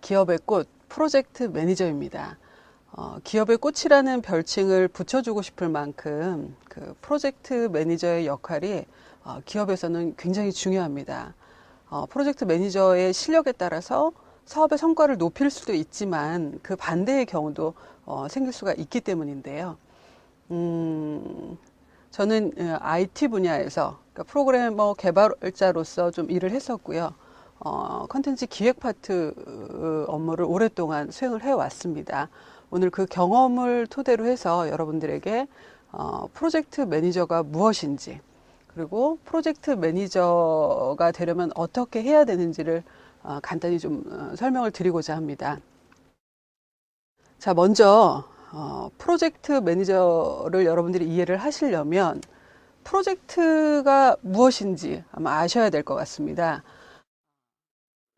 기업의 꽃, 프로젝트 매니저입니다. 기업의 꽃이라는 별칭을 붙여주고 싶을 만큼 그 프로젝트 매니저의 역할이 기업에서는 굉장히 중요합니다. 프로젝트 매니저의 실력에 따라서 사업의 성과를 높일 수도 있지만 그 반대의 경우도 생길 수가 있기 때문인데요. 저는 IT 분야에서 그러니까 프로그래머 개발자로서 좀 일을 했었고요. 컨텐츠 기획 파트 업무를 오랫동안 수행을 해왔습니다. 오늘 그 경험을 토대로 해서 여러분들에게 프로젝트 매니저가 무엇인지, 그리고 프로젝트 매니저가 되려면 어떻게 해야 되는지를 간단히 좀 설명을 드리고자 합니다. 자, 먼저 프로젝트 매니저를 여러분들이 이해를 하시려면 프로젝트가 무엇인지 아마 아셔야 될 것 같습니다.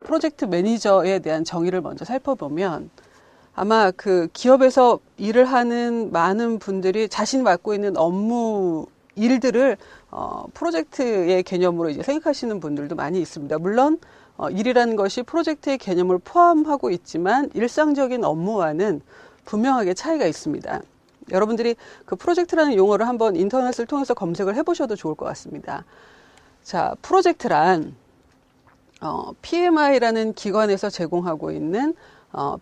프로젝트 매니저에 대한 정의를 먼저 살펴보면 아마 그 기업에서 일을 하는 많은 분들이 자신이 맡고 있는 업무 일들을 프로젝트의 개념으로 이제 생각하시는 분들도 많이 있습니다. 물론 일이라는 것이 프로젝트의 개념을 포함하고 있지만 일상적인 업무와는 분명하게 차이가 있습니다. 여러분들이 그 프로젝트라는 용어를 한번 인터넷을 통해서 검색을 해보셔도 좋을 것 같습니다. 자, 프로젝트란 PMI라는 기관에서 제공하고 있는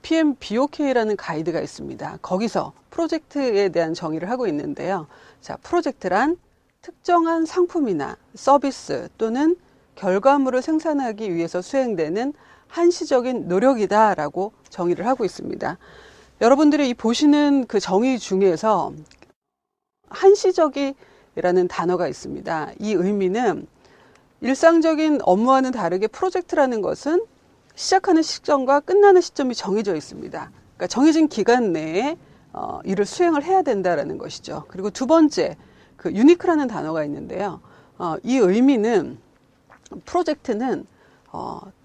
PMBOK라는 가이드가 있습니다. 거기서 프로젝트에 대한 정의를 하고 있는데요. 자, 프로젝트란 특정한 상품이나 서비스 또는 결과물을 생산하기 위해서 수행되는 한시적인 노력이다라고 정의를 하고 있습니다. 여러분들이 이 보시는 그 정의 중에서 한시적이라는 단어가 있습니다. 이 의미는 일상적인 업무와는 다르게 프로젝트라는 것은 시작하는 시점과 끝나는 시점이 정해져 있습니다. 그러니까 정해진 기간 내에 일을 수행을 해야 된다라는 것이죠. 그리고 두 번째, 그 유니크라는 단어가 있는데요. 이 의미는 프로젝트는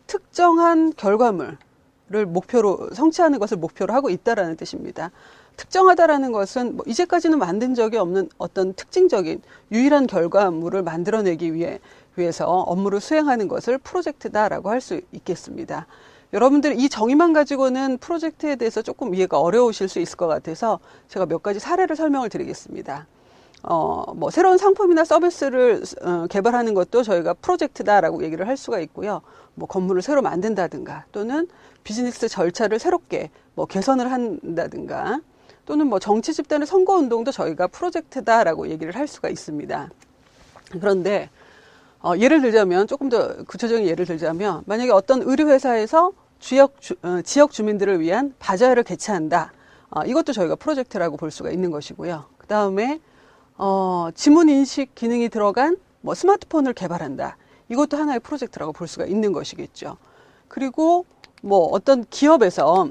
특정한 결과물을 목표로 성취하는 것을 목표로 하고 있다라는 뜻입니다. 특정하다라는 것은 뭐 이제까지는 만든 적이 없는 어떤 특징적인 유일한 결과물을 만들어내기 위해서 업무를 수행하는 것을 프로젝트다라고 할 수 있겠습니다. 여러분들 이 정의만 가지고는 프로젝트에 대해서 조금 이해가 어려우실 수 있을 것 같아서 제가 몇 가지 사례를 설명을 드리겠습니다. 뭐 새로운 상품이나 서비스를 개발하는 것도 저희가 프로젝트다라고 얘기를 할 수가 있고요. 뭐 건물을 새로 만든다든가 또는 비즈니스 절차를 새롭게 뭐 개선을 한다든가 또는 뭐 정치 집단의 선거 운동도 저희가 프로젝트다라고 얘기를 할 수가 있습니다. 그런데 예를 들자면 조금 더 구체적인 예를 들자면 만약에 어떤 의료회사에서 지역 주민들을 위한 바자회를 개최한다. 이것도 저희가 프로젝트라고 볼 수가 있는 것이고요. 그 다음에 지문 인식 기능이 들어간 뭐 스마트폰을 개발한다. 이것도 하나의 프로젝트라고 볼 수가 있는 것이겠죠. 그리고 뭐 어떤 기업에서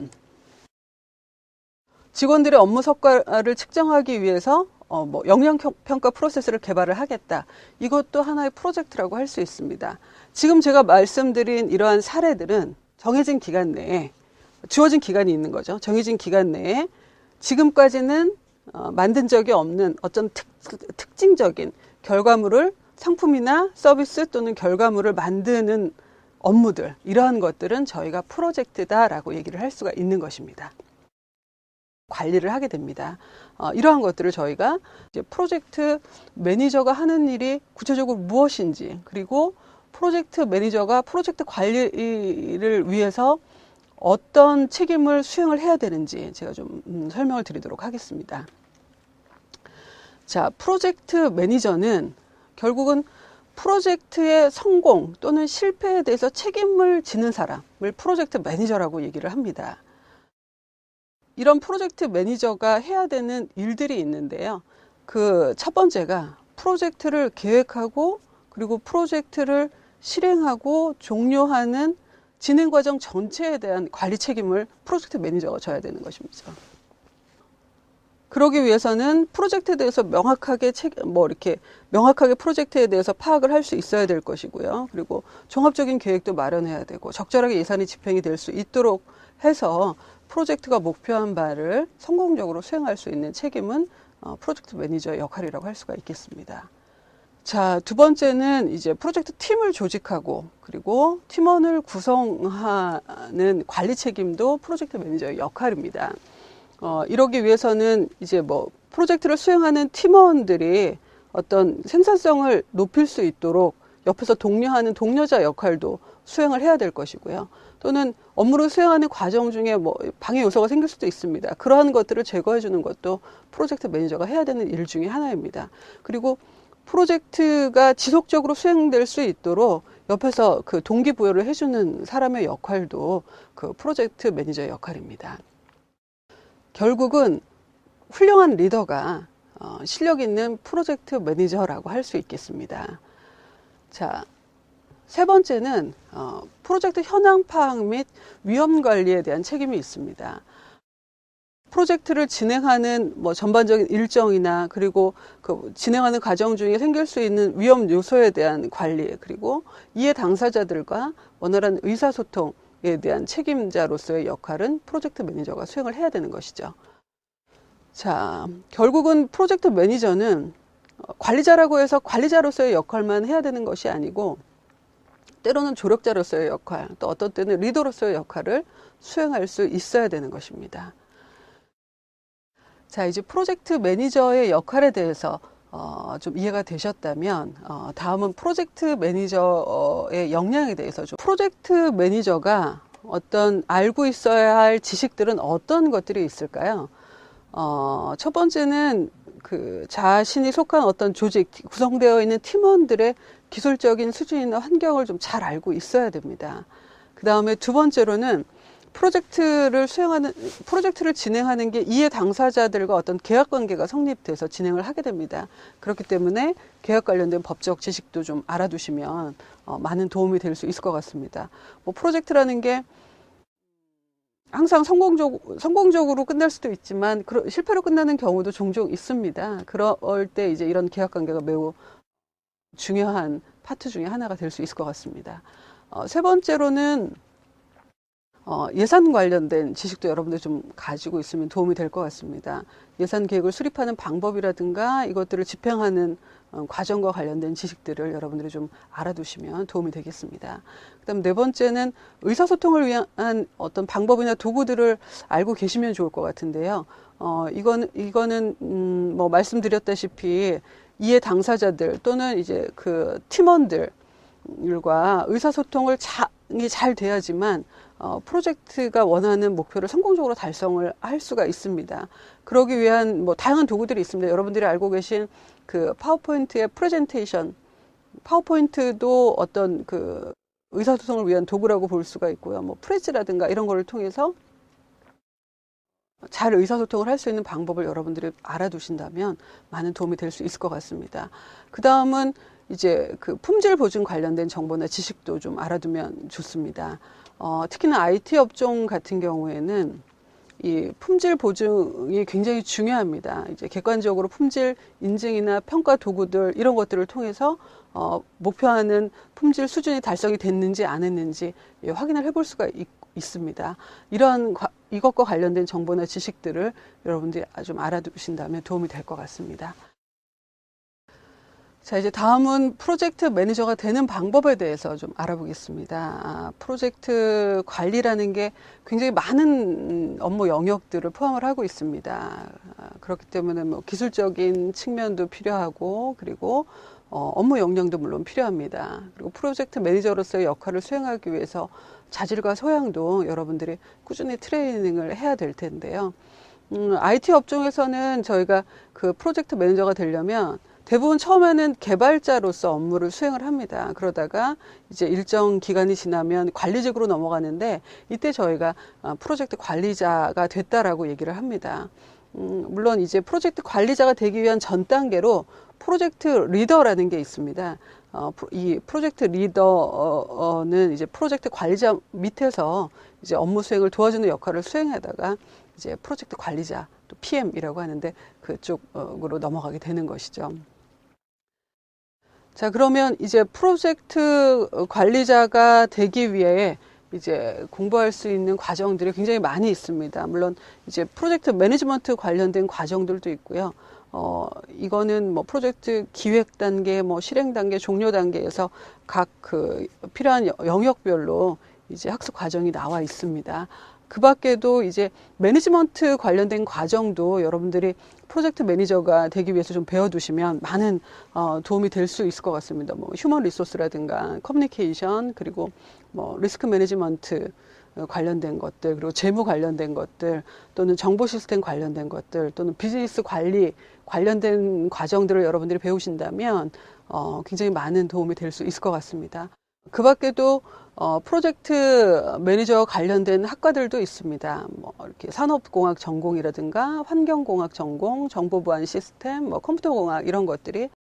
직원들의 업무 성과를 측정하기 위해서 뭐 역량평가 프로세스를 개발을 하겠다. 이것도 하나의 프로젝트라고 할 수 있습니다. 지금 제가 말씀드린 이러한 사례들은 정해진 기간 내에 주어진 기간이 있는 거죠. 정해진 기간 내에 지금까지는 만든 적이 없는 어떤 특징적인 결과물을 상품이나 서비스 또는 결과물을 만드는 업무들, 이러한 것들은 저희가 프로젝트다라고 얘기를 할 수가 있는 것입니다. 관리를 하게 됩니다. 이러한 것들을 저희가 이제 프로젝트 매니저가 하는 일이 구체적으로 무엇인지, 그리고 프로젝트 매니저가 프로젝트 관리를 위해서 어떤 책임을 수행을 해야 되는지 제가 좀 설명을 드리도록 하겠습니다. 자, 프로젝트 매니저는 결국은 프로젝트의 성공 또는 실패에 대해서 책임을 지는 사람을 프로젝트 매니저라고 얘기를 합니다. 이런 프로젝트 매니저가 해야 되는 일들이 있는데요. 그 첫 번째가 프로젝트를 계획하고 그리고 프로젝트를 실행하고 종료하는 진행 과정 전체에 대한 관리 책임을 프로젝트 매니저가 져야 되는 것입니다. 그러기 위해서는 프로젝트에 대해서 명확하게 프로젝트에 대해서 파악을 할 수 있어야 될 것이고요. 그리고 종합적인 계획도 마련해야 되고 적절하게 예산이 집행이 될 수 있도록 해서 프로젝트가 목표한 바를 성공적으로 수행할 수 있는 책임은 프로젝트 매니저의 역할이라고 할 수가 있겠습니다. 자, 두 번째는 이제 프로젝트 팀을 조직하고 그리고 팀원을 구성하는 관리 책임도 프로젝트 매니저의 역할입니다. 이러기 위해서는 이제 뭐 프로젝트를 수행하는 팀원들이 어떤 생산성을 높일 수 있도록 옆에서 독려하는 동료자 역할도 수행을 해야 될 것이고요. 또는 업무를 수행하는 과정 중에 뭐 방해 요소가 생길 수도 있습니다. 그러한 것들을 제거해 주는 것도 프로젝트 매니저가 해야 되는 일 중에 하나입니다. 그리고 프로젝트가 지속적으로 수행될 수 있도록 옆에서 그 동기부여를 해주는 사람의 역할도 그 프로젝트 매니저의 역할입니다. 결국은 훌륭한 리더가 실력 있는 프로젝트 매니저라고 할 수 있겠습니다. 자, 세 번째는 프로젝트 현황 파악 및 위험 관리에 대한 책임이 있습니다. 프로젝트를 진행하는 뭐 전반적인 일정이나 그리고 그 진행하는 과정 중에 생길 수 있는 위험 요소에 대한 관리, 그리고 이해 당사자들과 원활한 의사소통에 대한 책임자로서의 역할은 프로젝트 매니저가 수행을 해야 되는 것이죠. 자, 결국은 프로젝트 매니저는 관리자라고 해서 관리자로서의 역할만 해야 되는 것이 아니고 때로는 조력자로서의 역할, 또 어떤 때는 리더로서의 역할을 수행할 수 있어야 되는 것입니다. 자, 이제 프로젝트 매니저의 역할에 대해서 좀 이해가 되셨다면 다음은 프로젝트 매니저의 역량에 대해서 좀, 프로젝트 매니저가 어떤 알고 있어야 할 지식들은 어떤 것들이 있을까요? 첫 번째는 그 자신이 속한 어떤 조직, 구성되어 있는 팀원들의 기술적인 수준이나 환경을 좀 잘 알고 있어야 됩니다. 그 다음에 두 번째로는 프로젝트를 진행하는 게 이해 당사자들과 어떤 계약 관계가 성립돼서 진행을 하게 됩니다. 그렇기 때문에 계약 관련된 법적 지식도 좀 알아두시면 많은 도움이 될 수 있을 것 같습니다. 뭐 프로젝트라는 게 항상 성공적으로 끝날 수도 있지만 실패로 끝나는 경우도 종종 있습니다. 그럴 때 이제 이런 계약 관계가 매우 중요한 파트 중에 하나가 될 수 있을 것 같습니다. 세 번째로는 예산 관련된 지식도 여러분들 좀 가지고 있으면 도움이 될 것 같습니다. 예산 계획을 수립하는 방법이라든가 이것들을 집행하는 과정과 관련된 지식들을 여러분들이 좀 알아두시면 도움이 되겠습니다. 그다음 네 번째는 의사소통을 위한 어떤 방법이나 도구들을 알고 계시면 좋을 것 같은데요. 이거는 뭐 말씀드렸다시피 이해 당사자들 또는 이제 그 팀원들과 의사소통을 잘 돼야지만 프로젝트가 원하는 목표를 성공적으로 달성을 할 수가 있습니다. 그러기 위한 뭐 다양한 도구들이 있습니다. 여러분들이 알고 계신 그 파워포인트의 프레젠테이션, 파워포인트도 어떤 그 의사소통을 위한 도구라고 볼 수가 있고요. 뭐 프레즈라든가 이런 거를 통해서 잘 의사소통을 할 수 있는 방법을 여러분들이 알아두신다면 많은 도움이 될 수 있을 것 같습니다. 그 다음은 이제 그 품질 보증 관련된 정보나 지식도 좀 알아두면 좋습니다. 특히나 IT 업종 같은 경우에는 이 품질 보증이 굉장히 중요합니다. 이제 객관적으로 품질 인증이나 평가 도구들 이런 것들을 통해서 목표하는 품질 수준이 달성이 됐는지 안 했는지 확인을 해볼 수가 있습니다. 이것과 관련된 정보나 지식들을 여러분들이 좀 알아두신다면 도움이 될 것 같습니다. 자, 이제 다음은 프로젝트 매니저가 되는 방법에 대해서 좀 알아보겠습니다. 프로젝트 관리라는 게 굉장히 많은 업무 영역들을 포함을 하고 있습니다. 그렇기 때문에 뭐 기술적인 측면도 필요하고 그리고 업무 역량도 물론 필요합니다. 그리고 프로젝트 매니저로서의 역할을 수행하기 위해서 자질과 소양도 여러분들이 꾸준히 트레이닝을 해야 될 텐데요. IT 업종에서는 저희가 그 프로젝트 매니저가 되려면 대부분 처음에는 개발자로서 업무를 수행을 합니다. 그러다가 이제 일정 기간이 지나면 관리직으로 넘어가는데 이때 저희가 프로젝트 관리자가 됐다라고 얘기를 합니다. 물론 이제 프로젝트 관리자가 되기 위한 전 단계로 프로젝트 리더라는 게 있습니다. 이 프로젝트 리더는 이제 프로젝트 관리자 밑에서 이제 업무 수행을 도와주는 역할을 수행하다가 이제 프로젝트 관리자, 또 PM이라고 하는데 그쪽으로 넘어가게 되는 것이죠. 자, 그러면 이제 프로젝트 관리자가 되기 위해 이제 공부할 수 있는 과정들이 굉장히 많이 있습니다. 물론 이제 프로젝트 매니지먼트 관련된 과정들도 있고요. 이거는 뭐 프로젝트 기획 단계, 뭐 실행 단계, 종료 단계에서 각 그 필요한 영역별로 이제 학습 과정이 나와 있습니다. 그 밖에도 이제 매니지먼트 관련된 과정도 여러분들이 프로젝트 매니저가 되기 위해서 좀 배워두시면 많은 도움이 될 수 있을 것 같습니다. 뭐 휴먼 리소스라든가 커뮤니케이션, 그리고 뭐 리스크 매니지먼트 관련된 것들, 그리고 재무 관련된 것들, 또는 정보 시스템 관련된 것들, 또는 비즈니스 관리 관련된 과정들을 여러분들이 배우신다면 굉장히 많은 도움이 될 수 있을 것 같습니다. 그 밖에도 프로젝트 매니저 관련된 학과들도 있습니다. 뭐 이렇게 산업공학 전공이라든가 환경공학 전공, 정보보안 시스템, 뭐 컴퓨터공학 이런 것들이